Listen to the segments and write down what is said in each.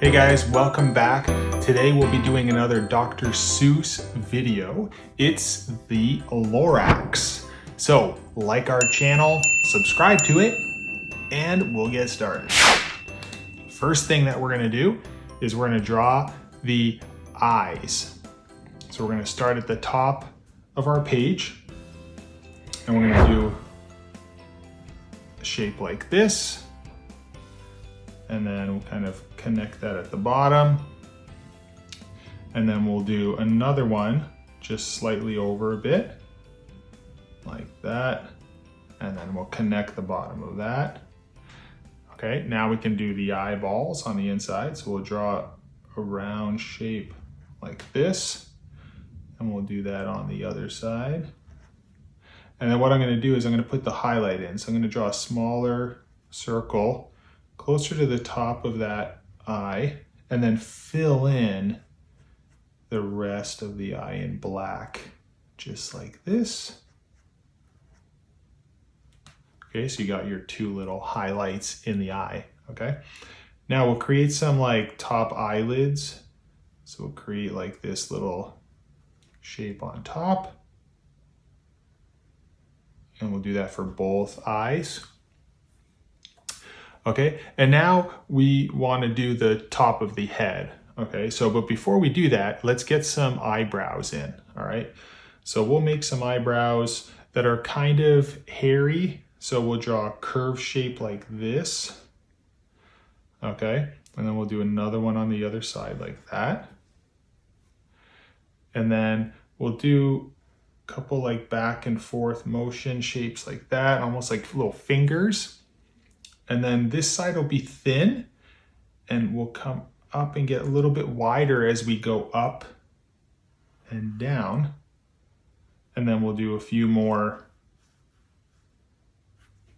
Hey guys, welcome back. Today we'll be doing another Dr. Seuss video. It's the LORAX. So, like our channel, subscribe to it, and we'll get started. First thing that we're gonna do is we're gonna draw the eyes. So we're gonna start at the top of our page, and we're gonna do a shape like this. And then we'll kind of connect that at the bottom. And then we'll do another one just slightly over a bit, like that. And then we'll connect the bottom of that. Okay, now we can do the eyeballs on the inside. So we'll draw a round shape like this. And we'll do that on the other side. And then what I'm gonna do is I'm gonna put the highlight in. So I'm gonna draw a smaller circle closer to the top of that eye, and then fill in the rest of the eye in black, just like this. Okay, so you got your two little highlights in the eye, okay? Now we'll create some like top eyelids. So we'll create like this little shape on top. And we'll do that for both eyes. Okay, and now we want to do the top of the head. Okay, so but before we do that, let's get some eyebrows in. All right, so we'll make some eyebrows that are kind of hairy. So we'll draw a curved shape like this. Okay, and then we'll do another one on the other side like that. And then we'll do a couple like back and forth motion shapes like that, almost like little fingers. And then this side will be thin, and we'll come up and get a little bit wider as we go up and down. And then we'll do a few more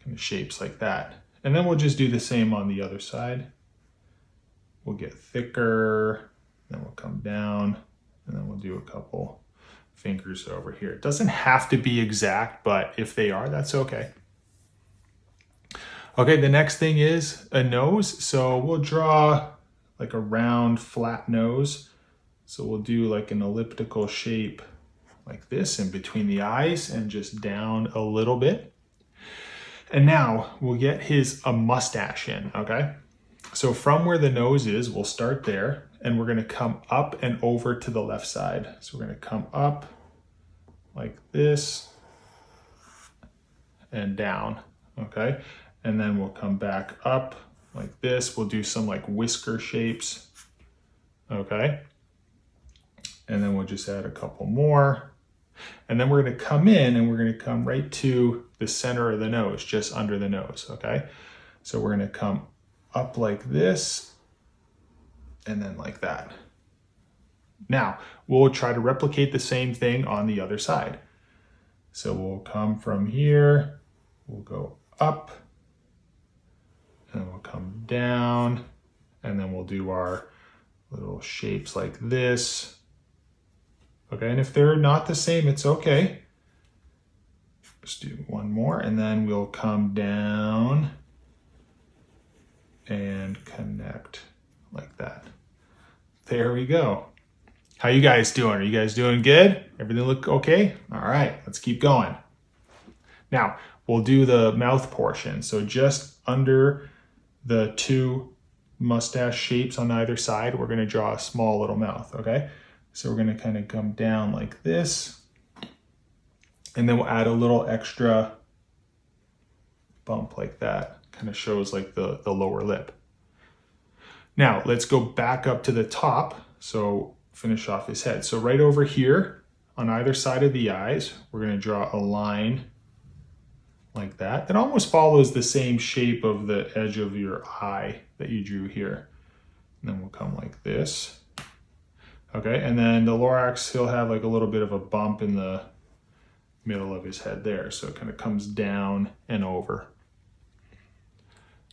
kind of shapes like that. And then we'll just do the same on the other side. We'll get thicker, then we'll come down, and then we'll do a couple fingers over here. It doesn't have to be exact, but if they are, that's okay. Okay, the next thing is a nose. So we'll draw like a round, flat nose. So we'll do like an elliptical shape like this in between the eyes and just down a little bit. And now we'll get a mustache in, okay? So from where the nose is, we'll start there, and we're gonna come up and over to the left side. So we're gonna come up like this and down, okay? And then we'll come back up like this. We'll do some like whisker shapes, okay? And then we'll just add a couple more. And then we're gonna come in and we're gonna come right to the center of the nose, just under the nose, okay? So we're gonna come up like this and then like that. Now, we'll try to replicate the same thing on the other side. So we'll come from here, we'll go up, and we'll come down, and then we'll do our little shapes like this. Okay, and if they're not the same, it's okay. Just do one more, and then we'll come down and connect like that. There we go. How you guys doing? Are you guys doing good? Everything look okay? All right, let's keep going. Now, we'll do the mouth portion. So just under the two mustache shapes on either side, we're gonna draw a small little mouth, okay? So we're gonna kind of come down like this, and then we'll add a little extra bump like that. Kind of shows like the lower lip. Now, let's go back up to the top, so finish off his head. So right over here, on either side of the eyes, we're gonna draw a line like that. It almost follows the same shape of the edge of your eye that you drew here. And then we'll come like this. Okay, and then the LORAX, he'll have like a little bit of a bump in the middle of his head there. So it kind of comes down and over.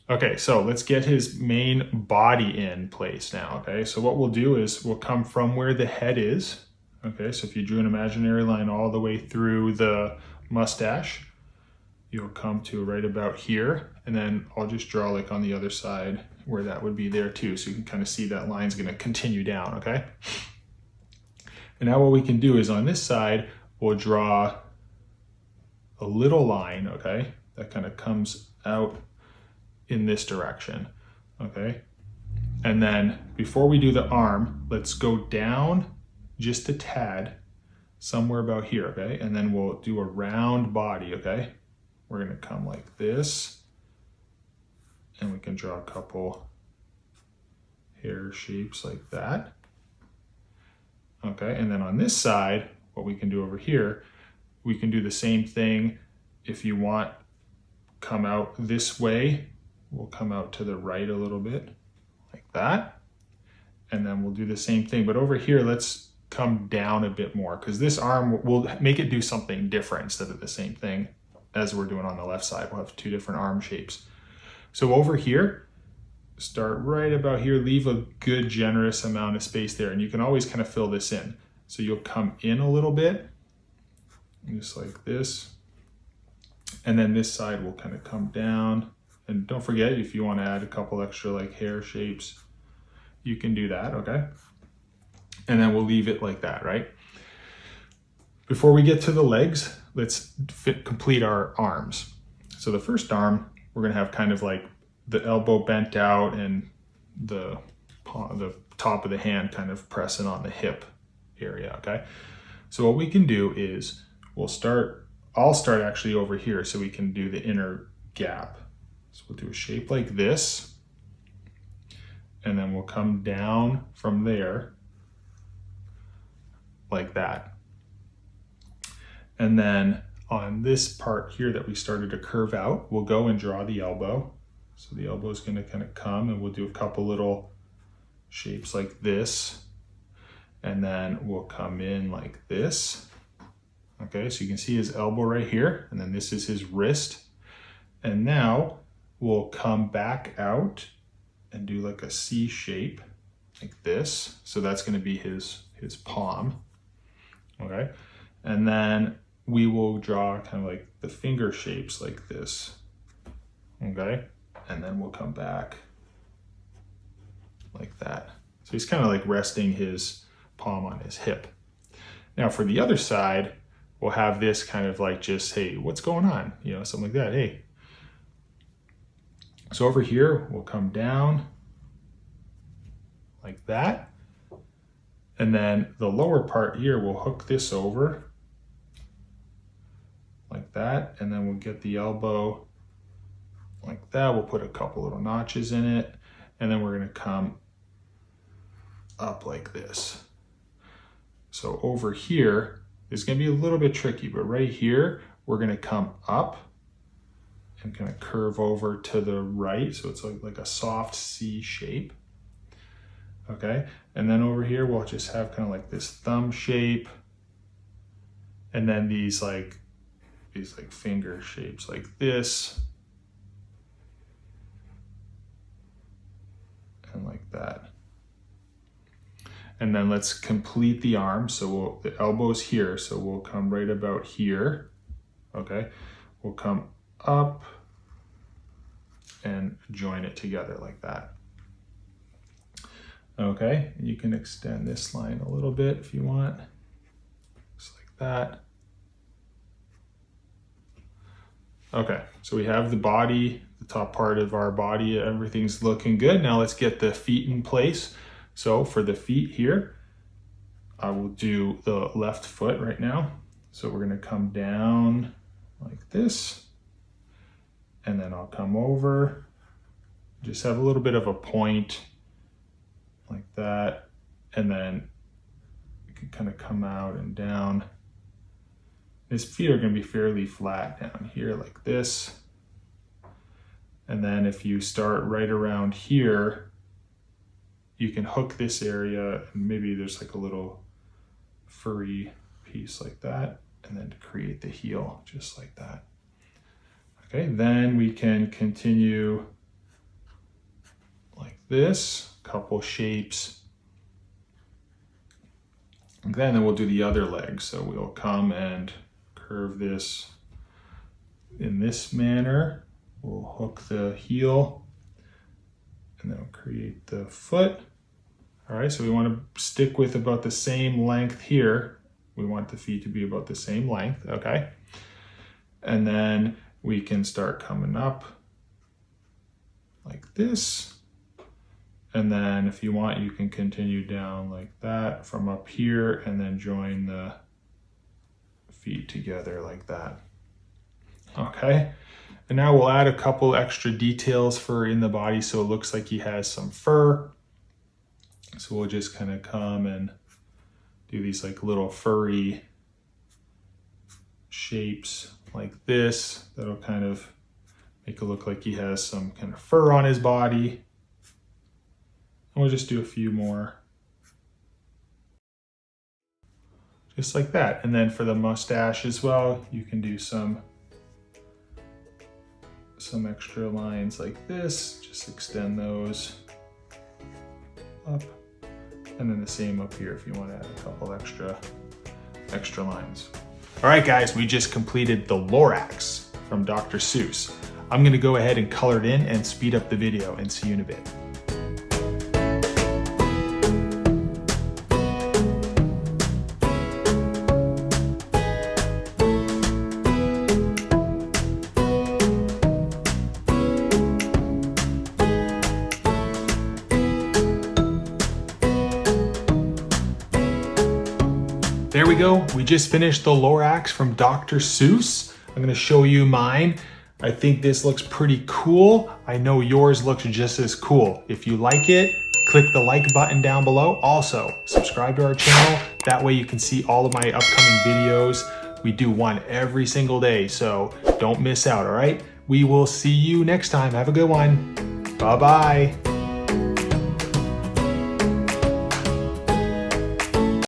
Okay, so let's get his main body in place now, okay? So what we'll do is we'll come from where the head is. Okay, so if you drew an imaginary line all the way through the mustache, you'll come to right about here, and then I'll just draw like on the other side where that would be there too, so you can kind of see that line's going to continue down, okay? And now what we can do is on this side, we'll draw a little line, okay, that kind of comes out in this direction, okay? And then before we do the arm, let's go down just a tad, somewhere about here, okay? And then we'll do a round body, okay? We're gonna come like this, and we can draw a couple hair shapes like that. Okay, and then on this side, what we can do over here, we can do the same thing. If you want, come out this way, we'll come out to the right a little bit, like that. And then we'll do the same thing, but over here, let's come down a bit more, because this arm, will make it do something different instead of the same thing as we're doing on the left side. We'll have two different arm shapes. So over here, start right about here, leave a good generous amount of space there, and you can always kind of fill this in. So you'll come in a little bit, just like this, and then this side will kind of come down. And don't forget, if you want to add a couple extra like hair shapes, you can do that, okay? And then we'll leave it like that, right? Before we get to the legs, let's complete our arms. So the first arm, we're gonna have kind of like the elbow bent out and the top of the hand kind of pressing on the hip area, okay? So what we can do is I'll start actually over here so we can do the inner gap. So we'll do a shape like this, and then we'll come down from there like that. And then on this part here that we started to curve out, we'll go and draw the elbow. So the elbow is going to kind of come, and we'll do a couple little shapes like this. And then we'll come in like this. Okay, so you can see his elbow right here, and then this is his wrist. And now we'll come back out and do like a C shape like this. So that's going to be his palm. Okay, and then we will draw kind of like the finger shapes like this. Okay, and then we'll come back like that. So he's kind of like resting his palm on his hip. Now for the other side, we'll have this kind of like just, hey, what's going on? You know, something like that, hey. So over here, we'll come down like that. And then the lower part here, we'll hook this over like that. And then we'll get the elbow like that. We'll put a couple little notches in it. And then we're gonna come up like this. So over here is gonna be a little bit tricky, but right here, we're gonna come up and kind of curve over to the right. So it's like a soft C shape. Okay, and then over here, we'll just have kind of like this thumb shape. And then these like finger shapes like this. And like that. And then let's complete the arm. So the elbow's here, so we'll come right about here. Okay, we'll come up and join it together like that. Okay, and you can extend this line a little bit if you want, just like that. Okay, so we have the body, the top part of our body, everything's looking good. Now let's get the feet in place. So for the feet here, I will do the left foot right now. So we're gonna come down like this, and then I'll come over, just have a little bit of a point like that, and then you can kind of come out and down. His feet are going to be fairly flat down here like this. And then if you start right around here, you can hook this area, and maybe there's like a little furry piece like that, and then to create the heel just like that. Okay, then we can continue like this, couple shapes. And then we'll do the other leg. So we'll come and curve this in this manner. We'll hook the heel and then we'll create the foot. All right, so we want to stick with about the same length here. We want the feet to be about the same length, okay? And then we can start coming up like this. And then if you want, you can continue down like that from up here and then join the feet together like that. Okay, and now we'll add a couple extra details for in the body so it looks like he has some fur. So we'll just kind of come and do these like little furry shapes like this. That'll kind of make it look like he has some kind of fur on his body. And we'll just do a few more. Just like that. And then for the mustache as well, you can do some extra lines like this. Just extend those up. And then the same up here if you want to add a couple extra lines. All right, guys, we just completed the LORAX from Dr. Seuss. I'm gonna go ahead and color it in and speed up the video and see you in a bit. There we go. We just finished the LORAX from Dr. Seuss. I'm gonna show you mine. I think this looks pretty cool. I know yours looks just as cool. If you like it, click the like button down below. Also, subscribe to our channel. That way you can see all of my upcoming videos. We do one every single day, so don't miss out, all right? We will see you next time. Have a good one. Bye-bye.